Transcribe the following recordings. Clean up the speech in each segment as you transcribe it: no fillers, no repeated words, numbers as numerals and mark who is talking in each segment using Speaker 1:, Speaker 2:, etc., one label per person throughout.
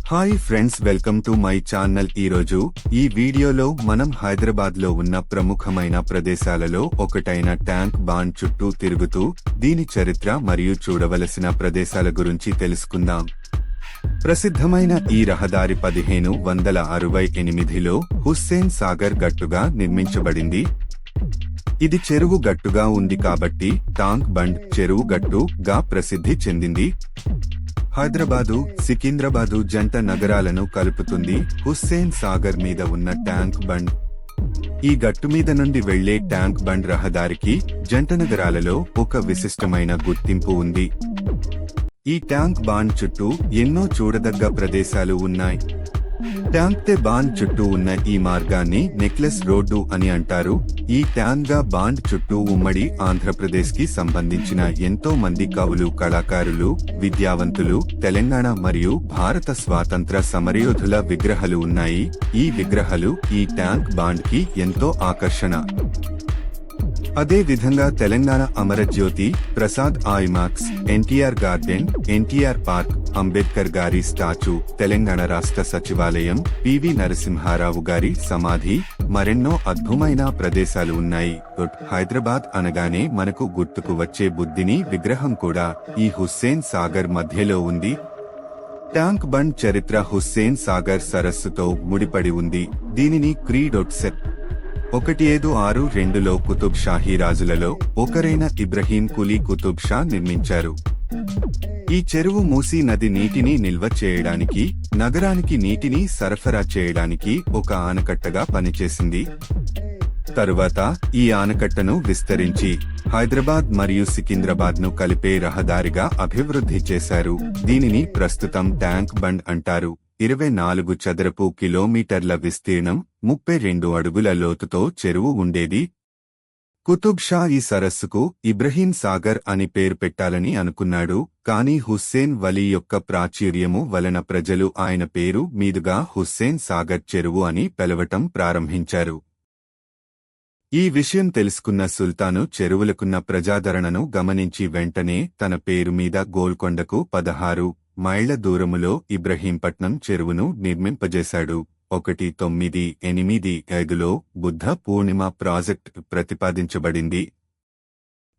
Speaker 1: Hi friends, welcome to my channel. ఈరోజు ఈ వీడియోలో మనం హైదరాబాద్ లో ఉన్న ప్రముఖమైన ప్రదేశాలలో ఒకటైన ట్యాంక్ బండ్ చుట్టూ తిరుగుతూ దీని చరిత్ర మరియు చూడవలసిన ప్రదేశాల గురించి తెలుసుకుందాం. ప్రసిద్ధమైన ఈ రహదారి 1568లో హుస్సేన్ సాగర్ గట్టుగా నిర్మించబడింది. ఇది చెరువు గట్టుగా ఉంది కాబట్టి టాంక్ బండ్ చెరువు గట్టు గా ప్రసిద్ధి చెందింది. హైదరాబాదు, సికింద్రాబాదు జంట నగరాలను కలుపుతుంది హుస్సేన్ సాగర్ మీద ఉన్న ట్యాంక్ బండ్. ఈ గట్టు మీద నుండి వెళ్లే ట్యాంక్ బండ్ రహదారికి జంట నగరాలలో ఒక విశిష్టమైన గుర్తింపు ఉంది. ఈ ట్యాంక్ బండ్ చుట్టూ ఎన్నో చూడదగ్గ ప్రదేశాలు ఉన్నాయి. ట్యాంక్ బాండ్ చుట్టూ ఉన్న ఈ మార్గాన్ని నెక్లెస్ రోడ్డు అని అంటారు. ఈ ట్యాంక్ బాండ్ చుట్టూ ఉమ్మడి ఆంధ్రప్రదేశ్ కి సంబంధించిన ఎంతో మంది కవులు, కళాకారులు, విద్యావంతులు, తెలంగాణ మరియు భారత స్వాతంత్ర సమరయోధుల విగ్రహాలు ఉన్నాయి. ఈ విగ్రహాలు ఈ ట్యాంక్ బాండ్ కి ఎంతో ఆకర్షణ. అదే విధంగా Telangana Amarajyothi, Prasad IMAX, NTR garden, NTR park, Ambedkar గారి స్టాచ్యూ, తెలంగాణ రాష్ట్ర సచివాలయం, పివి నరసింహారావు గారి సమాధి, మరెన్నో అద్భుతమైన ప్రదేశాలు ఉన్నాయి. హైదరాబాద్ అనగానే మనకు గుర్తుకు వచ్చే బుద్ధిని విగ్రహం కూడా ఈ హుస్సేన్ సాగర్ మధ్యలో ఉంది. ట్యాంక్ బండ్ చరిత్ర హుస్సేన్ సాగర్ సరస్సుతో ముడిపడి ఉంది. దీనిని క్రీ.సెట్ 1762లో కుతుబ్ షాహీ రాజులలో ఒకరైన ఇబ్రహీం కులీ కుతుబ్ షా నిర్మించారు. ఈ చెరువు మూసీ నది నీటిని నిల్వ చేయడానికి, నగరానికి నీటిని సరఫరా చేయడానికి ఒక ఆనకట్టగా పనిచేసింది. తరువాత ఈ ఆనకట్టను విస్తరించి హైదరాబాద్ మరియు సికింద్రాబాద్ ను కలిపే రహదారిగా అభివృద్ధి చేశారు. దీనిని ప్రస్తుతం ట్యాంక్ బండ్ అంటారు. 24 చదరపు కిలోమీటర్ల విస్తీర్ణం, 32 అడుగుల లోతుతో చెరువు ఉండేది. కుతుబ్ షా ఈ సరస్సుకు ఇబ్రహీం సాగర్ అని పేరు పెట్టాలని అనుకున్నాడు. కానీ హుస్సేన్ వలీ యొక్క ప్రాచుర్యము వలన ప్రజలు ఆయన పేరు మీదుగా హుస్సేన్ సాగర్ చెరువు అని పిలవటం ప్రారంభించారు. ఈ విషయం తెలుసుకున్న సుల్తాను చెరువులకున్న ప్రజాదరణను గమనించి వెంటనే తన పేరు మీద గోల్కొండకు 16 మైళ్ల దూరములో ఇబ్రహీంపట్నం చెరువును నిర్మింపజేశాడు. 1985లో బుద్ధ పూర్ణిమ ప్రాజెక్ట్ ప్రతిపాదించబడింది.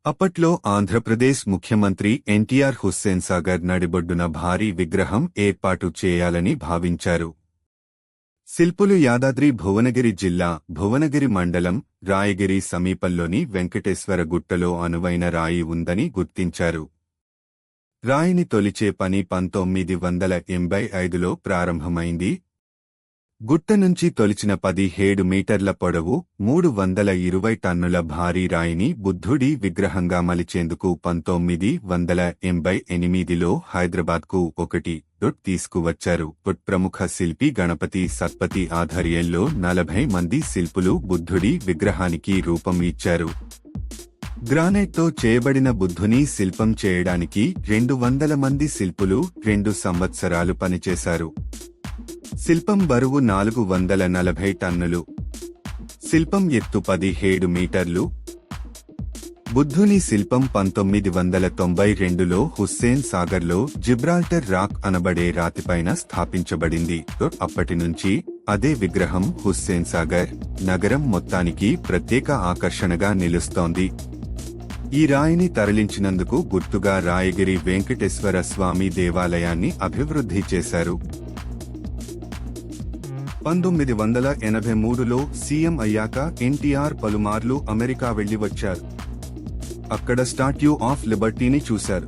Speaker 1: అప్పట్లో ఆంధ్రప్రదేశ్ ముఖ్యమంత్రి ఎన్టీఆర్ హుస్సేన్ సాగర్ నడిబొడ్డున భారీ విగ్రహం ఏర్పాటు చేయాలని భావించారు. శిల్పులు యాదాద్రి భువనగిరి జిల్లా, భువనగిరి మండలం, రాయగిరి సమీపంలోని వెంకటేశ్వర గుట్టలో అనువైన రాయి ఉందని గుర్తించారు. రాయిని తొలిచే పని 1985లో ప్రారంభమైంది. గుట్ట నుంచి తొలిచిన 17 మీటర్ల పొడవు, 320 టన్నుల భారీ రాయిని బుద్ధుడి విగ్రహంగా మలిచేందుకు 1988లో హైదరాబాద్కు తీసుకువచ్చారు. ప్రముఖ శిల్పి గణపతి సత్పతి ఆధ్వర్యంలో 40 మంది శిల్పులు బుద్ధుడి విగ్రహానికి రూపం ఇచ్చారు. గ్రానైట్తో చేయబడిన బుద్ధుని శిల్పం చేయడానికి 200 మంది శిల్పులు 2 సంవత్సరాలు పనిచేశారు. శిల్పం బరువు 440 టన్నులు. శిల్పం ఎత్తు 17 మీటర్లు. బుద్ధుని శిల్పం 1992లో హుస్సేన్ సాగర్లో జిబ్రాల్టర్ రాక్ అనబడే రాతిపైన స్థాపించబడింది. అప్పటి నుంచి అదే విగ్రహం హుస్సేన్ సాగర్ నగరం మొత్తానికి ప్రత్యేక ఆకర్షణగా నిలుస్తోంది. ఈ రాయిని తరలించినందుకు గుర్తుగా రాయగిరి వెంకటేశ్వర స్వామి దేవాలయాన్ని అభివృద్ధి చేశారు. 1983లో సీఎం అయ్యాక ఎన్టీఆర్ పలుమార్లు అమెరికా వెళ్లి వచ్చారు. అక్కడ స్టాట్యూ ఆఫ్ లిబర్టీని చూశారు.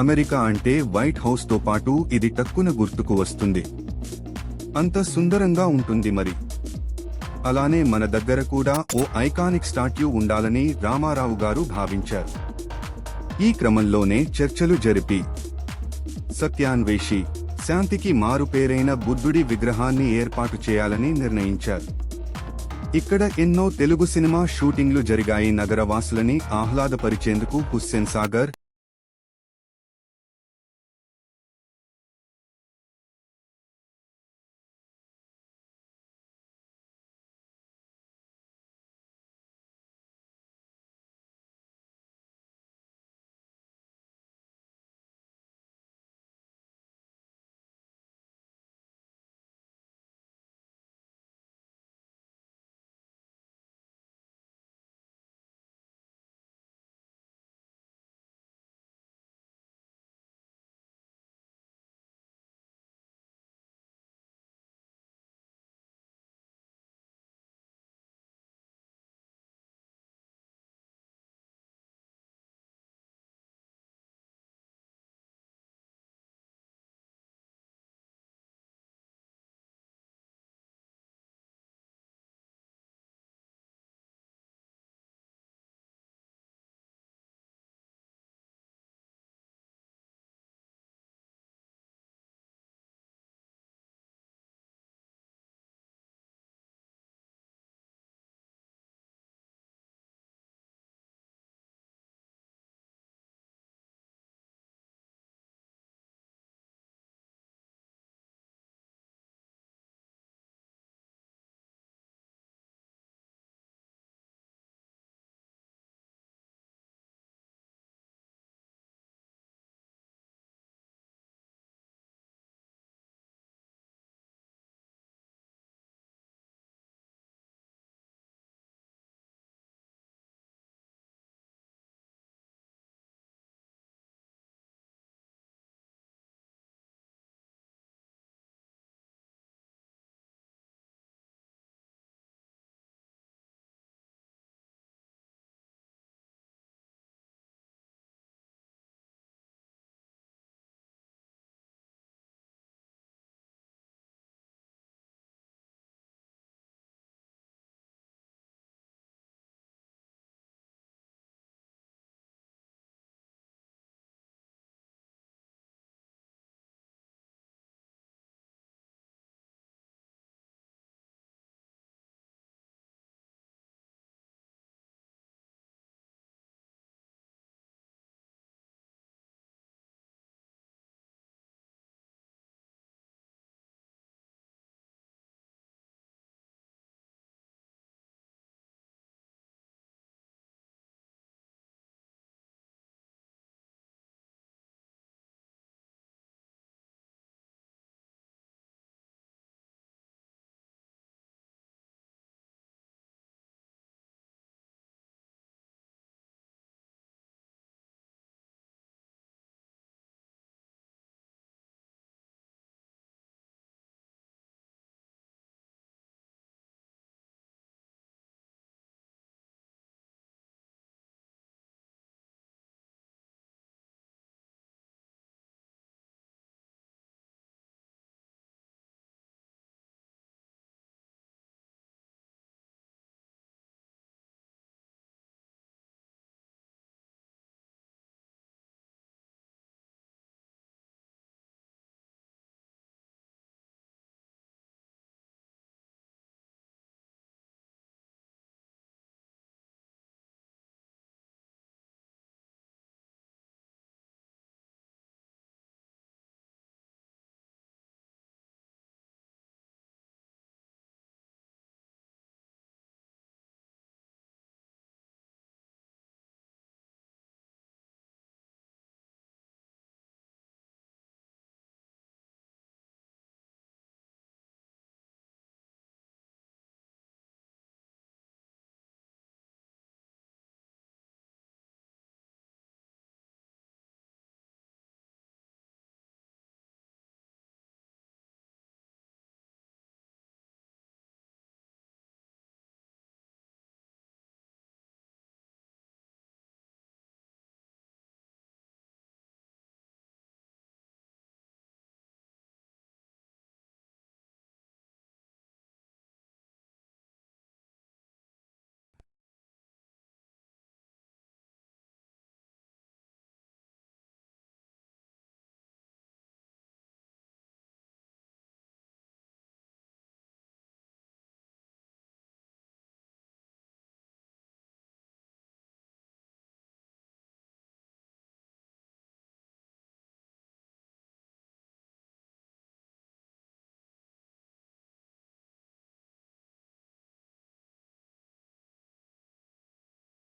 Speaker 1: అమెరికా అంటే వైట్ హౌస్ తో పాటు ఇది టక్కున గుర్తుకు వస్తుంది. అంత సుందరంగా ఉంటుంది. మరి అలానే మన దగ్గర కూడా ఓ ఐకానిక్ స్టాట్యూ ఉండాలని రామారావు గారు భావించారు. ఈ క్రమంలోనే చర్చలు జరిపి సత్యాన్వేషి, శాంతికి మారుపేరైన బుద్ధుడి విగ్రహాన్ని ఏర్పాటు చేయాలని నిర్ణయించారు. ఇక్కడ ఎన్నో తెలుగు సినిమా షూటింగ్లు జరిగాయి. నగరవాసులని ఆహ్లాదపరిచేందుకు హుస్సేన్ సాగర్